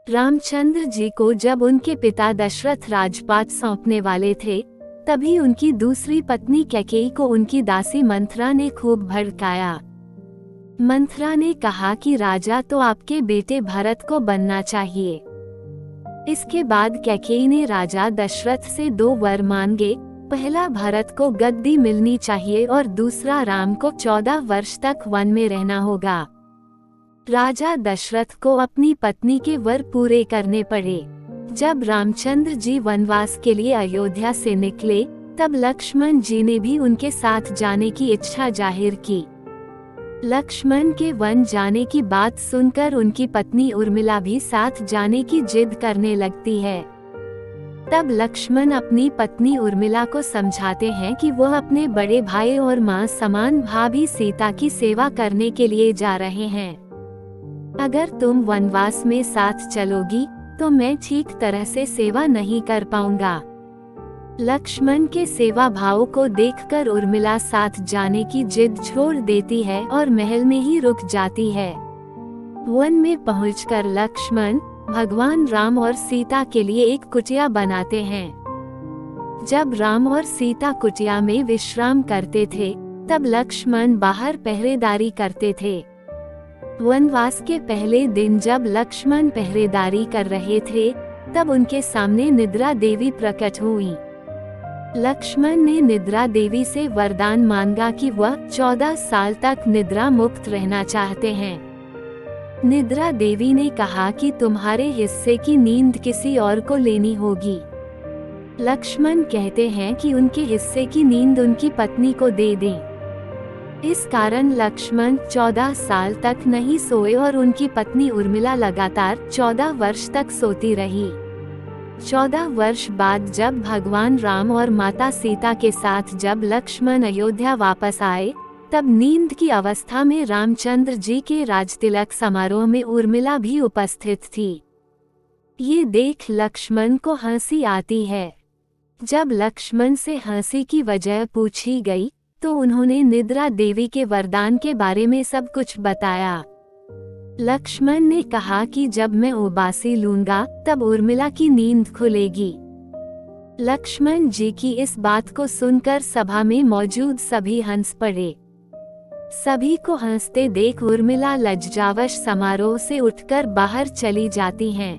रामचंद्र जी को जब उनके पिता दशरथ राजपाट सौंपने वाले थे, तभी उनकी दूसरी पत्नी कैकेयी को उनकी दासी मंथरा ने खूब भड़काया। मंथरा ने कहा कि राजा तो आपके बेटे भरत को बनना चाहिए। इसके बाद कैकेयी ने राजा दशरथ से 2 वर मांगे। पहला, भरत को गद्दी मिलनी चाहिए और दूसरा, राम को 14 वर्ष तक वन में रहना होगा। राजा दशरथ को अपनी पत्नी के वर पूरे करने पड़े। जब रामचंद्र जी वनवास के लिए अयोध्या से निकले, तब लक्ष्मण जी ने भी उनके साथ जाने की इच्छा जाहिर की। लक्ष्मण के वन जाने की बात सुनकर उनकी पत्नी उर्मिला भी साथ जाने की जिद करने लगती है। तब लक्ष्मण अपनी पत्नी उर्मिला को समझाते हैं कि वह अपने बड़े भाई और मां समान भाभी सीता की सेवा करने के लिए जा रहे हैं। अगर तुम वनवास में साथ चलोगी तो मैं ठीक तरह से सेवा नहीं कर पाऊंगा। लक्ष्मण के सेवा भाव को देखकर उर्मिला साथ जाने की जिद छोड़ देती है और महल में ही रुक जाती है। वन में पहुंचकर लक्ष्मण भगवान राम और सीता के लिए एक कुटिया बनाते हैं। जब राम और सीता कुटिया में विश्राम करते थे, तब लक्ष्मण बाहर पहरेदारी करते थे। वनवास के पहले दिन जब लक्ष्मण पहरेदारी कर रहे थे, तब उनके सामने निद्रा देवी प्रकट हुई। लक्ष्मण ने निद्रा देवी से वरदान मांगा कि वह 14 साल तक निद्रा मुक्त रहना चाहते हैं। निद्रा देवी ने कहा कि तुम्हारे हिस्से की नींद किसी और को लेनी होगी। लक्ष्मण कहते हैं कि उनके हिस्से की नींद उनकी पत्नी को दे दें। इस कारण लक्ष्मण 14 साल तक नहीं सोए और उनकी पत्नी उर्मिला लगातार 14 वर्ष तक सोती रही। 14 वर्ष बाद जब भगवान राम और माता सीता के साथ जब लक्ष्मण अयोध्या वापस आए, तब नींद की अवस्था में रामचंद्र जी के राजतिलक समारोह में उर्मिला भी उपस्थित थी। ये देख लक्ष्मण को हंसी आती है। जब लक्ष्मण से हंसी की वजह पूछी गई, तो उन्होंने निद्रा देवी के वरदान के बारे में सब कुछ बताया। लक्ष्मण ने कहा कि जब मैं उबासी लूंगा, तब उर्मिला की नींद खुलेगी। लक्ष्मण जी की इस बात को सुनकर सभा में मौजूद सभी हंस पड़े। सभी को हंसते देख उर्मिला लज्जावश समारोह से उठकर बाहर चली जाती हैं।